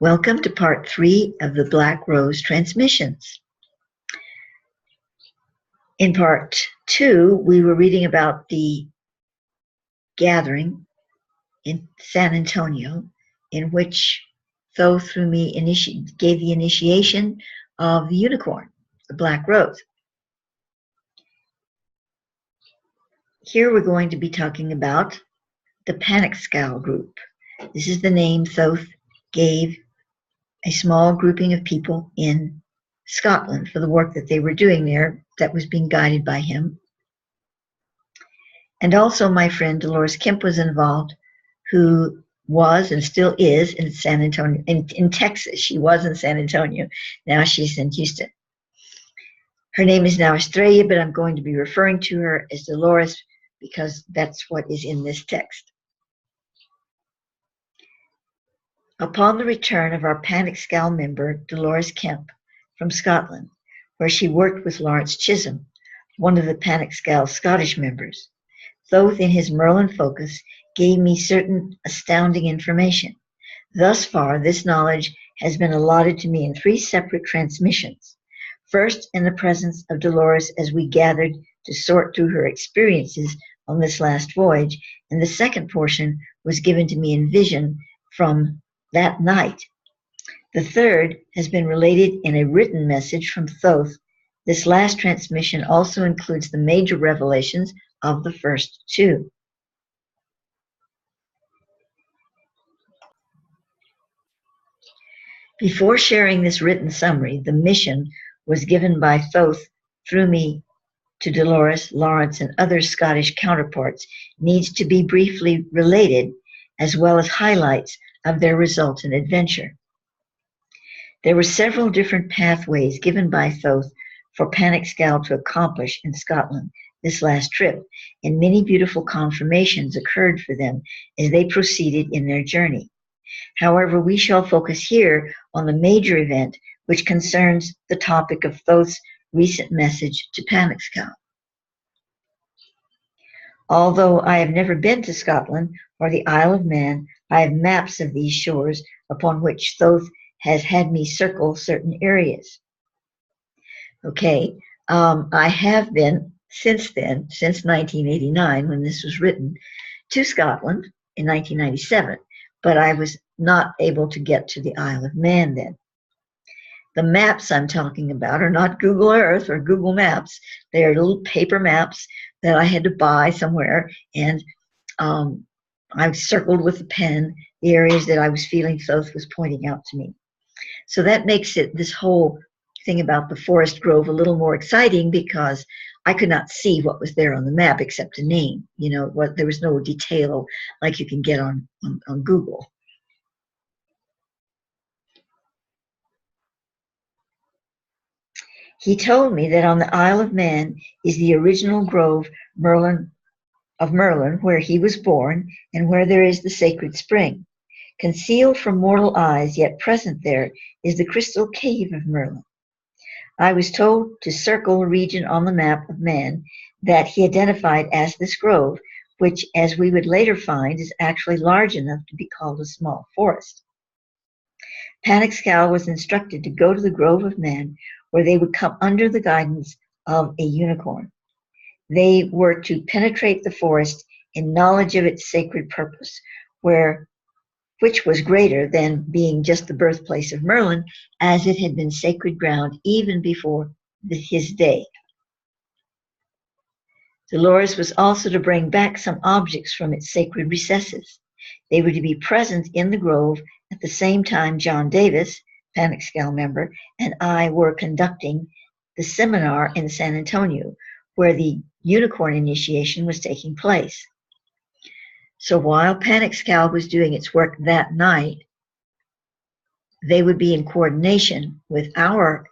Welcome to part 3 of the Black Rose transmissions. In part 2, we were reading about the gathering in San Antonio, in which Thoth through me gave the initiation of the unicorn, the Black Rose. Here we're going to be talking about the Panic Scowl group. This is the name Thoth gave a small grouping of people in Scotland for the work that they were doing there that was being guided by him. And also my friend Dolores Kemp was involved, who was and still is in San Antonio, in Texas. She was in San Antonio. Now she's in Houston. Her name is now Estrella, but I'm going to be referring to her as Dolores because that's what is in this text. Upon the return of our Panic Scowl member, Dolores Kemp, from Scotland, where she worked with Lawrence Chisholm, one of the Panic Scowl's Scottish members, Thoth, in his Merlin focus, gave me certain astounding information. Thus far, this knowledge has been allotted to me in 3 separate transmissions. First, in the presence of Dolores as we gathered to sort through her experiences on this last voyage, and the second portion was given to me in vision from that night. The third has been related in a written message from Thoth. This last transmission also includes the major revelations of the first 2. Before sharing this written summary, the mission was given by Thoth through me to Dolores, Lawrence, and other Scottish counterparts needs to be briefly related, as well as highlights of their resultant adventure. There were several different pathways given by Thoth for Panic Scowl to accomplish in Scotland this last trip, and many beautiful confirmations occurred for them as they proceeded in their journey. However, we shall focus here on the major event which concerns the topic of Thoth's recent message to Panic Scowl. Although I have never been to Scotland or the Isle of Man, I have maps of these shores upon which Thoth has had me circle certain areas. Okay, I have been since then, since 1989, when this was written, to Scotland in 1997, but I was not able to get to the Isle of Man then. The maps I'm talking about are not Google Earth or Google Maps. They are little paper maps that I had to buy somewhere, and I circled with a pen the areas that I was feeling Thoth was pointing out to me. So that makes it, this whole thing about the forest grove, a little more exciting because I could not see what was there on the map except a name. You know, there was no detail like you can get on Google. He told me that on the Isle of Man is the original grove of Merlin, where he was born, and where there is the sacred spring. Concealed from mortal eyes, yet present there, is the crystal cave of Merlin. I was told to circle a region on the map of Man that he identified as this grove, which, as we would later find, is actually large enough to be called a small forest. Panic Scowl was instructed to go to the grove of Man, where they would come under the guidance of a unicorn. They were to penetrate the forest in knowledge of its sacred purpose, which was greater than being just the birthplace of Merlin, as it had been sacred ground even before his day. Dolores was also to bring back some objects from its sacred recesses. They were to be present in the grove at the same time John Davis, Panic Scowl member, and I were conducting the seminar in San Antonio, where the unicorn initiation was taking place. So while Panic Scowl was doing its work that night, they would be in coordination with our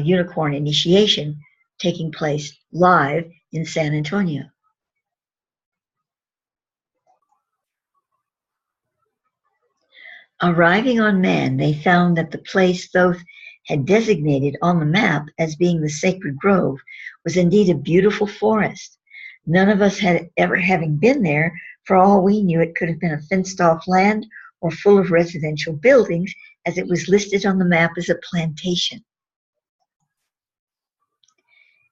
unicorn initiation taking place live in San Antonio. Arriving on Man, they found that the place Thoth had designated on the map as being the sacred grove was indeed a beautiful forest. None of us had ever having been there. For all we knew, it could have been a fenced-off land or full of residential buildings, as it was listed on the map as a plantation.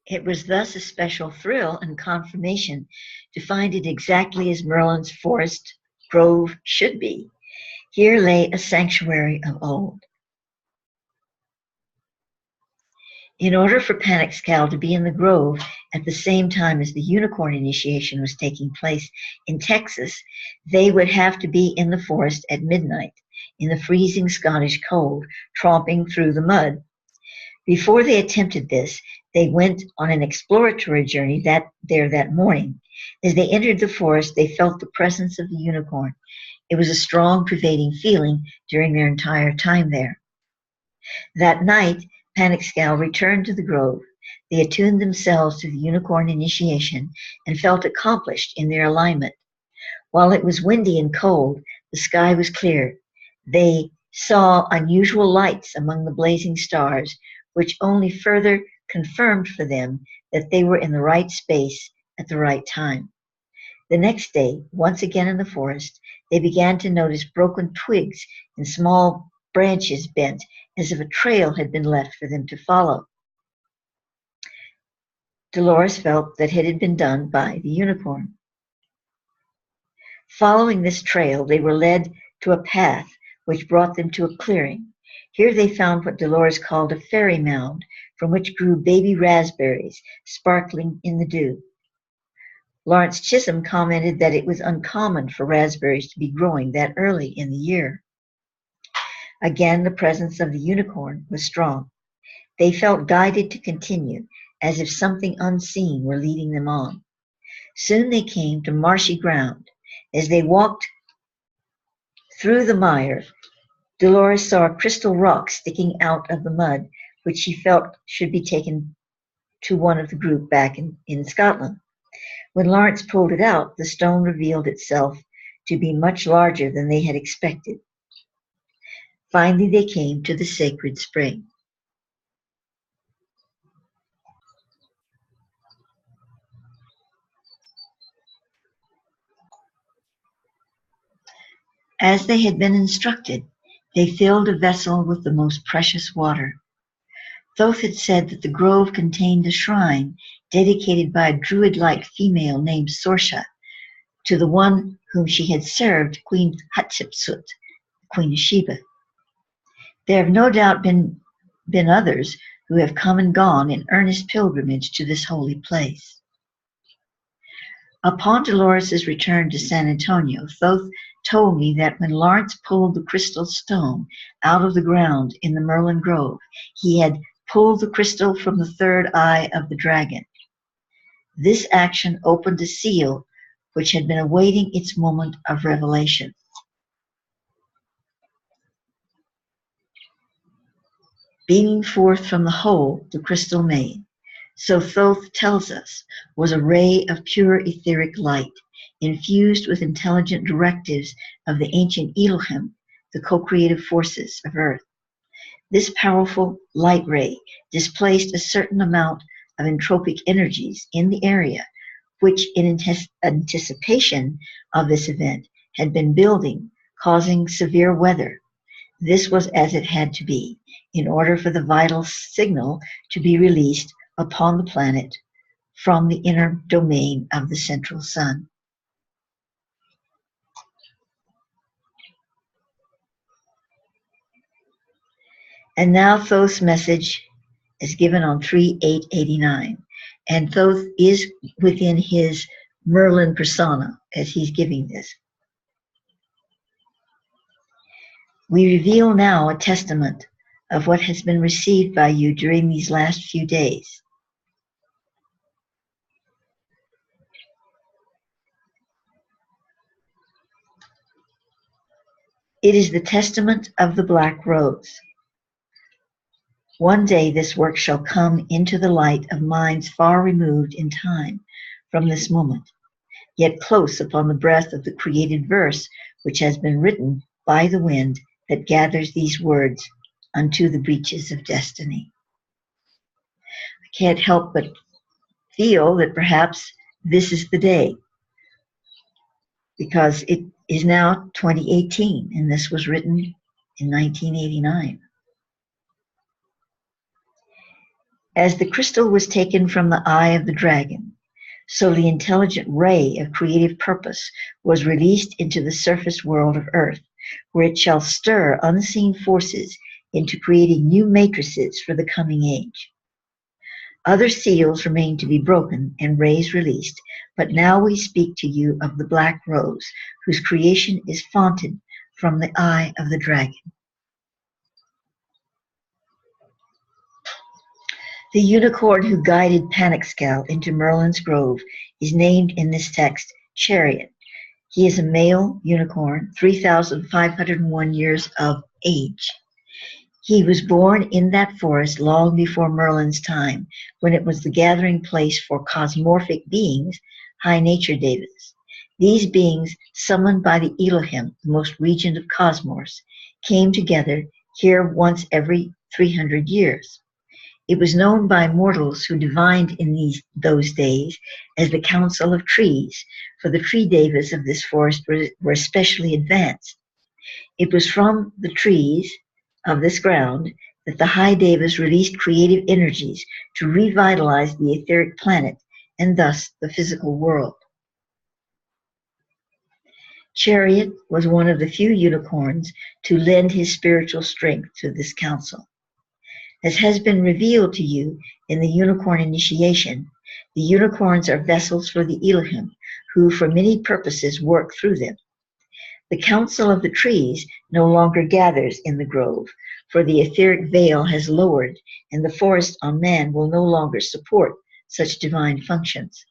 It was thus a special thrill and confirmation to find it exactly as Merlin's forest grove should be. Here lay a sanctuary of old. In order for Panic-Scowl to be in the grove at the same time as the unicorn initiation was taking place in Texas, they would have to be in the forest at midnight, in the freezing Scottish cold, tromping through the mud. Before they attempted this, they went on an exploratory journey that morning. As they entered the forest, they felt the presence of the unicorn. It was a strong, pervading feeling during their entire time there. That night, Panic-Scowl returned to the grove. They attuned themselves to the unicorn initiation and felt accomplished in their alignment. While it was windy and cold, the sky was clear. They saw unusual lights among the blazing stars, which only further confirmed for them that they were in the right space at the right time. The next day, once again in the forest, they began to notice broken twigs and small branches bent as if a trail had been left for them to follow. Dolores felt that it had been done by the unicorn. Following this trail, they were led to a path which brought them to a clearing. Here they found what Dolores called a fairy mound, from which grew baby raspberries sparkling in the dew. Lawrence Chisholm commented that it was uncommon for raspberries to be growing that early in the year. Again, the presence of the unicorn was strong. They felt guided to continue, as if something unseen were leading them on. Soon they came to marshy ground. As they walked through the mire, Dolores saw a crystal rock sticking out of the mud, which she felt should be taken to one of the group back in Scotland. When Lawrence pulled it out, the stone revealed itself to be much larger than they had expected. Finally, they came to the sacred spring. As they had been instructed, they filled a vessel with the most precious water. Thoth had said that the grove contained a shrine dedicated by a druid-like female named Sorsha to the one whom she had served, Queen Hatshepsut, Queen of Sheba. There have no doubt been others who have come and gone in earnest pilgrimage to this holy place. Upon Dolores's return to San Antonio, Thoth told me that when Lawrence pulled the crystal stone out of the ground in the Merlin Grove, he had pulled the crystal from the third eye of the dragon. This action opened a seal which had been awaiting its moment of revelation. Beaming forth from the hole the crystal made, so Thoth tells us, was a ray of pure etheric light, infused with intelligent directives of the ancient Elohim, the co-creative forces of Earth. This powerful light ray displaced a certain amount of entropic energies in the area, which in anticipation of this event had been building, causing severe weather. This was as it had to be, in order for the vital signal to be released upon the planet from the inner domain of the central sun. And now Thoth's message is given on 3/8/89. And Thoth is within his Merlin persona as he's giving this. We reveal now a testament of what has been received by you during these last few days. It is the testament of the Black Rose. One day this work shall come into the light of minds far removed in time from this moment, yet close upon the breath of the created verse which has been written by the wind that gathers these words unto the breaches of destiny. I can't help but feel that perhaps this is the day, because it is now 2018 and this was written in 1989. As the crystal was taken from the eye of the dragon, so the intelligent ray of creative purpose was released into the surface world of Earth, where it shall stir unseen forces into creating new matrices for the coming age. Other seals remain to be broken and rays released, but now we speak to you of the black rose, whose creation is fonted from the eye of the dragon. The unicorn who guided Panicscal into Merlin's grove is named in this text Chariot. He is a male unicorn, 3,501 years of age. He was born in that forest long before Merlin's time, when it was the gathering place for cosmorphic beings, high nature devas. These beings, summoned by the Elohim, the most regent of cosmos, came together here once every 300 years. It was known by mortals who divined in those days as the Council of Trees, for the tree devas of this forest were especially advanced. It was from the trees of this ground that the high devas released creative energies to revitalize the etheric planet and thus the physical world. Chariot was one of the few unicorns to lend his spiritual strength to this council. As has been revealed to you in the unicorn initiation, the unicorns are vessels for the Elohim, who for many purposes work through them. The Council of the Trees no longer gathers in the grove, for the etheric veil has lowered, and the forest on man will no longer support such divine functions.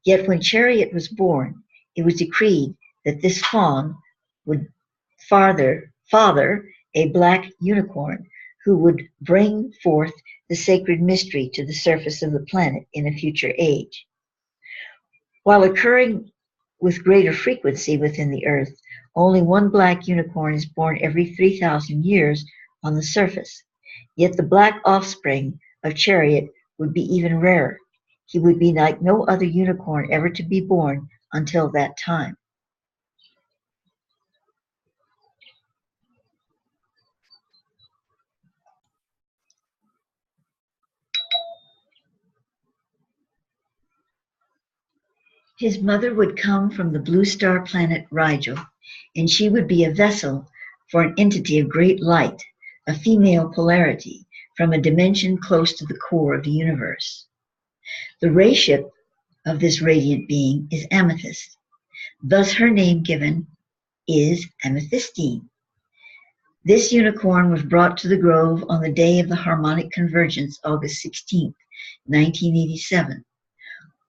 Yet when Chariot was born, it was decreed that this fawn would father a black unicorn who would bring forth the sacred mystery to the surface of the planet in a future age. While occurring with greater frequency within the earth, only one black unicorn is born every 3,000 years on the surface. Yet the black offspring of Chariot would be even rarer. He would be like no other unicorn ever to be born until that time. His mother would come from the blue star planet Rigel, and she would be a vessel for an entity of great light, a female polarity, from a dimension close to the core of the universe. The rayship of this radiant being is amethyst. Thus her name given is amethystine. This unicorn was brought to the grove on the day of the harmonic convergence, August 16, 1987.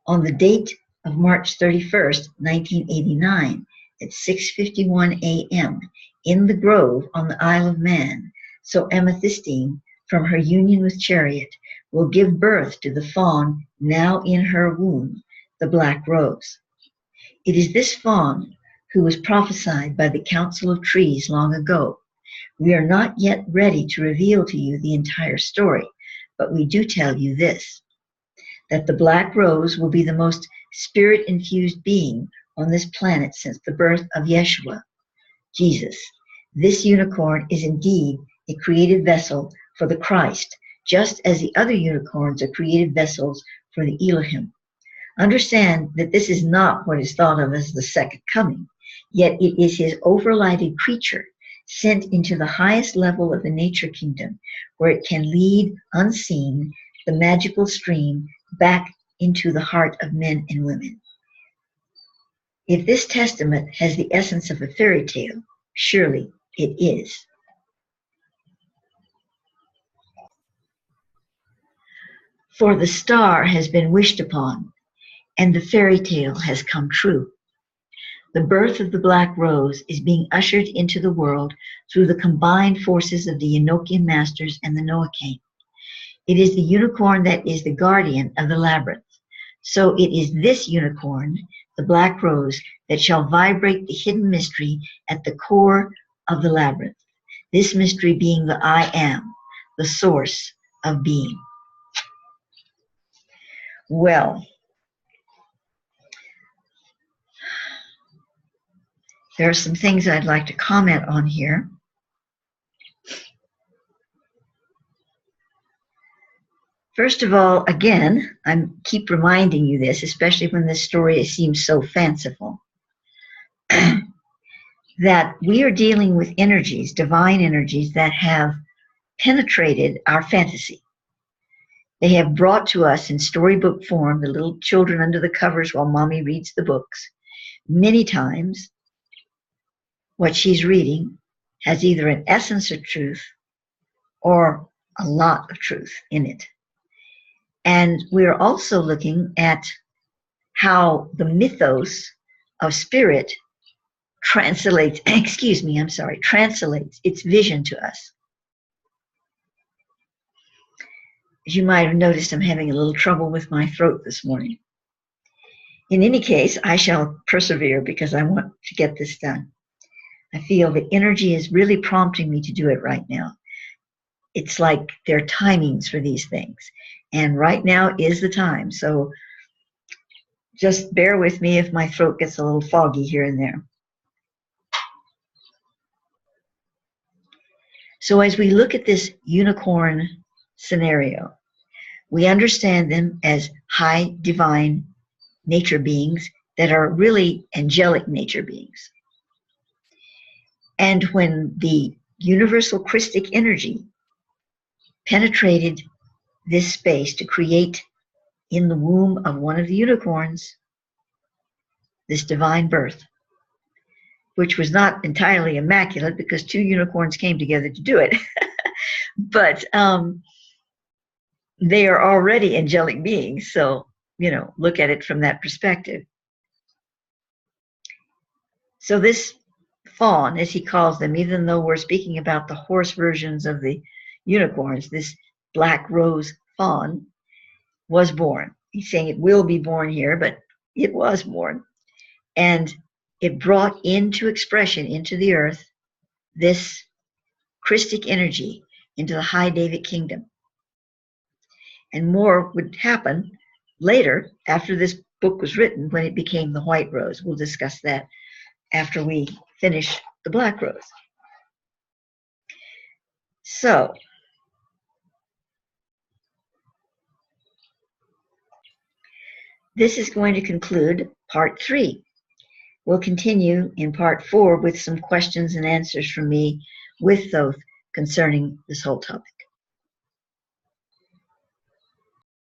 On the date of March 31st, 1989, at 6:51 a.m. in the grove on the Isle of Man, so amethystine, from her union with Chariot, will give birth to the fawn now in her womb, the black rose. It is this fawn who was prophesied by the Council of Trees long ago. We are not yet ready to reveal to you the entire story, but we do tell you this, that the black rose will be the most spirit-infused being on this planet since the birth of Yeshua, Jesus. This unicorn is indeed a created vessel for the Christ, just as the other unicorns are created vessels for the Elohim. Understand that this is not what is thought of as the second coming, yet it is his overlighted creature sent into the highest level of the nature kingdom, where it can lead unseen the magical stream back into the heart of men and women. If this testament has the essence of a fairy tale, surely it is. For the star has been wished upon, and the fairy tale has come true. The birth of the black rose is being ushered into the world through the combined forces of the Enochian masters and the Noachain. It is the unicorn that is the guardian of the labyrinth. So it is this unicorn, the black rose, that shall vibrate the hidden mystery at the core of the labyrinth. This mystery being the I am, the source of being. Well, there are some things I'd like to comment on here. First of all, again, I keep reminding you this, especially when this story seems so fanciful, that we are dealing with energies, divine energies, that have penetrated our fantasy. They have brought to us in storybook form, the little children under the covers while mommy reads the books. Many times, what she's reading has either an essence of truth or a lot of truth in it. And we're also looking at how the mythos of spirit translates its vision to us. As you might have noticed, I'm having a little trouble with my throat this morning. In any case, I shall persevere because I want to get this done. I feel the energy is really prompting me to do it right now. It's like there are timings for these things. And right now is the time. So just bear with me if my throat gets a little foggy here and there. So as we look at this unicorn scenario, we understand them as high divine nature beings that are really angelic nature beings. And when the universal Christic energy penetrated this space to create in the womb of one of the unicorns this divine birth, which was not entirely immaculate because two unicorns came together to do it, but they are already angelic beings, so look at it from that perspective. So this fawn, as he calls them, even though we're speaking about the horse versions of the unicorns, this black rose fawn was born. He's saying it will be born here, but it was born. And it brought into expression, into the earth, this Christic energy into the high Davic kingdom. And more would happen later after this book was written when it became the white rose. We'll discuss that after we finish the black rose. So, this is going to conclude part 3. We'll continue in part 4 with some questions and answers from me with Thoth concerning this whole topic.